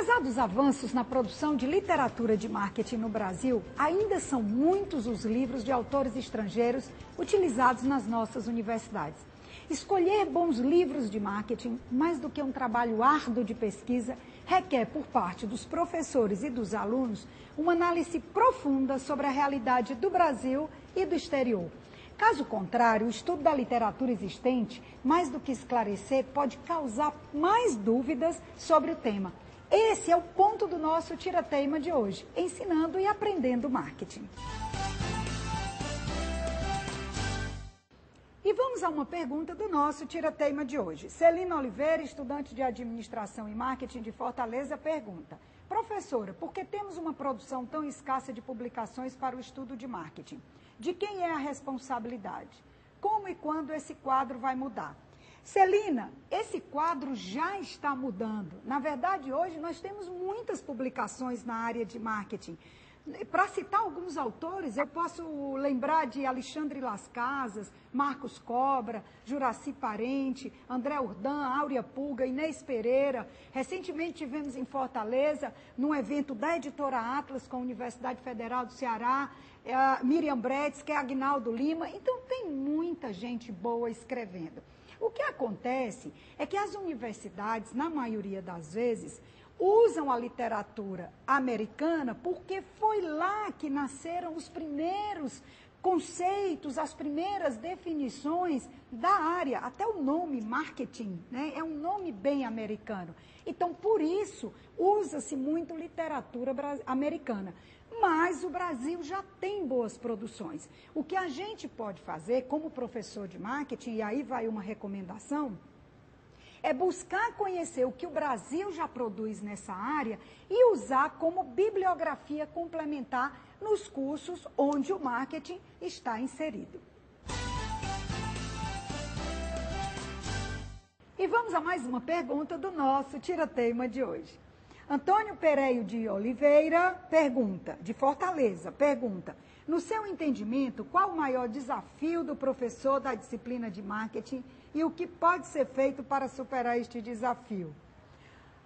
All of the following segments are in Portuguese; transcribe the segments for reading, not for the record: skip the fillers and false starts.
Apesar dos avanços na produção de literatura de marketing no Brasil, ainda são muitos os livros de autores estrangeiros utilizados nas nossas universidades. Escolher bons livros de marketing, mais do que um trabalho árduo de pesquisa, requer por parte dos professores e dos alunos uma análise profunda sobre a realidade do Brasil e do exterior. Caso contrário, o estudo da literatura existente, mais do que esclarecer, pode causar mais dúvidas sobre o tema. Esse é o ponto do nosso Tira-Teima de hoje, ensinando e aprendendo marketing. E vamos a uma pergunta do nosso Tira-Teima de hoje. Celina Oliveira, estudante de Administração e Marketing de Fortaleza, pergunta: professora, por que temos uma produção tão escassa de publicações para o estudo de marketing? De quem é a responsabilidade? Como e quando esse quadro vai mudar? Celina, esse quadro já está mudando. Na verdade, hoje nós temos muitas publicações na área de marketing. Para citar alguns autores, eu posso lembrar de Alexandre Las Casas, Marcos Cobra, Juraci Parente, André Urdan, Áurea Pulga, Inês Pereira. Recentemente tivemos em Fortaleza, num evento da Editora Atlas com a Universidade Federal do Ceará, Miriam Bretes, que é Agnaldo Lima. Então tem muita gente boa escrevendo. O que acontece é que as universidades, na maioria das vezes, usam a literatura americana porque foi lá que nasceram os primeiros conceitos, as primeiras definições da área. Até o nome marketing, né, é um nome bem americano. Então, por isso, usa-se muito literatura americana. Mas o Brasil já tem boas produções. O que a gente pode fazer como professor de marketing, e aí vai uma recomendação, é buscar conhecer o que o Brasil já produz nessa área e usar como bibliografia complementar nos cursos onde o marketing está inserido. E vamos a mais uma pergunta do nosso Tira-Teima de hoje. Antônio Pereio de Oliveira pergunta, de Fortaleza, pergunta: no seu entendimento, qual o maior desafio do professor da disciplina de marketing e o que pode ser feito para superar este desafio?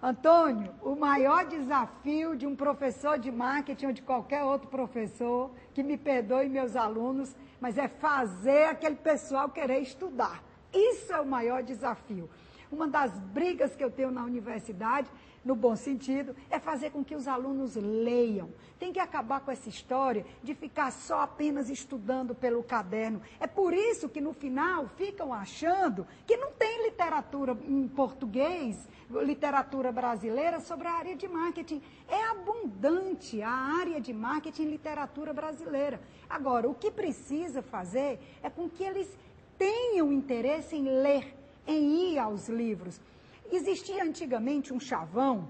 Antônio, o maior desafio de um professor de marketing ou de qualquer outro professor, que me perdoe meus alunos, mas é fazer aquele pessoal querer estudar. Isso é o maior desafio. Uma das brigas que eu tenho na universidade, no bom sentido, é fazer com que os alunos leiam. Tem que acabar com essa história de ficar só apenas estudando pelo caderno. É por isso que no final ficam achando que não tem literatura em português, literatura brasileira sobre a área de marketing. É abundante a área de marketing e literatura brasileira. Agora, o que precisa fazer é com que eles tenham interesse em ler, em ir aos livros. Existia antigamente um chavão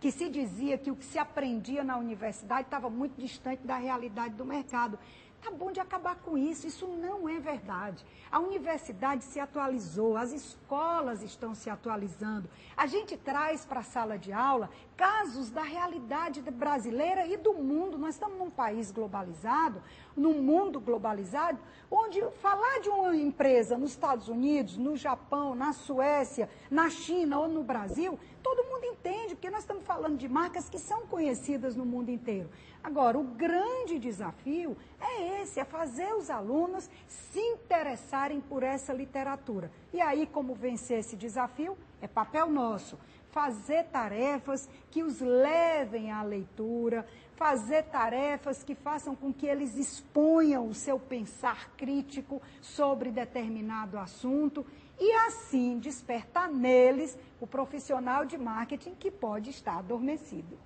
que se dizia que o que se aprendia na universidade estava muito distante da realidade do mercado. Está bom de acabar com isso, isso não é verdade. A universidade se atualizou, as escolas estão se atualizando. A gente traz para a sala de aula casos da realidade brasileira e do mundo. Nós estamos num país globalizado, num mundo globalizado, onde falar de uma empresa nos Estados Unidos, no Japão, na Suécia, na China ou no Brasil, todo mundo entende, porque nós estamos falando de marcas que são conhecidas no mundo inteiro. Agora, o grande desafio é esse, é fazer os alunos se interessarem por essa literatura. E aí, como vencer esse desafio? É papel nosso. Fazer tarefas que os levem à leitura, fazer tarefas que façam com que eles exponham o seu pensar crítico sobre determinado assunto e assim despertar neles o profissional de marketing que pode estar adormecido.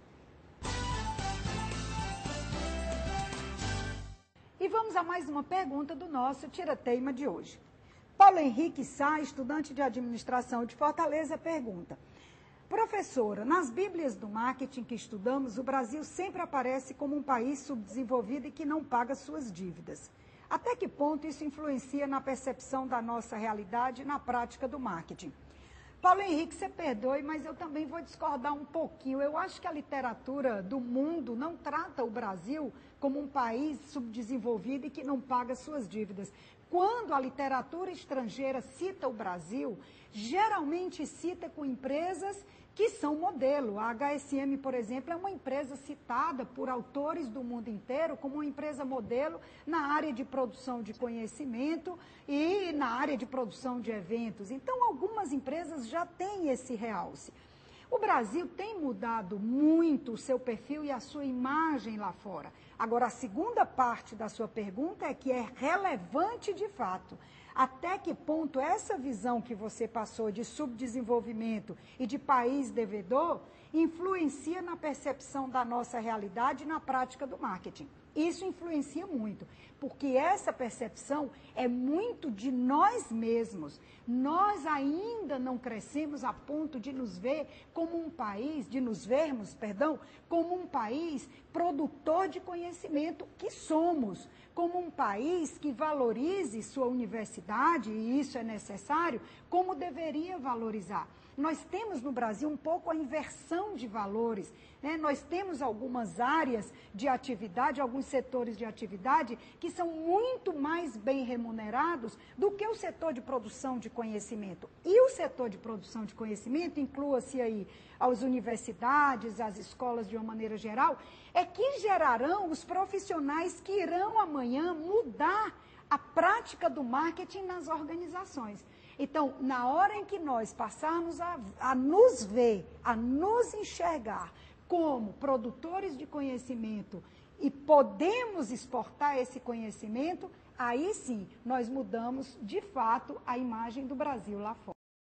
E vamos a mais uma pergunta do nosso Tira-Teima de hoje. Paulo Henrique Sá, estudante de administração de Fortaleza, pergunta: professora, nas bíblias do marketing que estudamos, o Brasil sempre aparece como um país subdesenvolvido e que não paga suas dívidas. Até que ponto isso influencia na percepção da nossa realidade e na prática do marketing? Paulo Henrique, você perdoe, mas eu também vou discordar um pouquinho. Eu acho que a literatura do mundo não trata o Brasil como um país subdesenvolvido e que não paga suas dívidas. quando a literatura estrangeira cita o Brasil, geralmente cita com empresas que são modelo. A HSM, por exemplo, é uma empresa citada por autores do mundo inteiro como uma empresa modelo na área de produção de conhecimento e na área de produção de eventos. Então, algumas empresas já têm esse realce. O Brasil tem mudado muito o seu perfil e a sua imagem lá fora. Agora, a segunda parte da sua pergunta é que é relevante de fato. Até que ponto essa visão que você passou de subdesenvolvimento e de país devedor influencia na percepção da nossa realidade e na prática do marketing? Isso influencia muito, porque essa percepção é muito de nós mesmos. Nós ainda não crescemos a ponto de nos ver como um país, de nos vermos, perdão, como um país produtor de conhecimento que somos, como um país que valorize sua universidade, e isso é necessário, como deveria valorizar. Nós temos no Brasil um pouco a inversão de valores, né? Nós temos algumas áreas de atividade, alguns setores de atividade que são muito mais bem remunerados do que o setor de produção de conhecimento. E o setor de produção de conhecimento, inclua-se aí as universidades, as escolas de uma maneira geral, é que gerarão os profissionais que irão amanhã mudar a prática do marketing nas organizações. Então, na hora em que nós passarmos a nos ver, a nos enxergar como produtores de conhecimento e podemos exportar esse conhecimento, aí sim nós mudamos de fato a imagem do Brasil lá fora.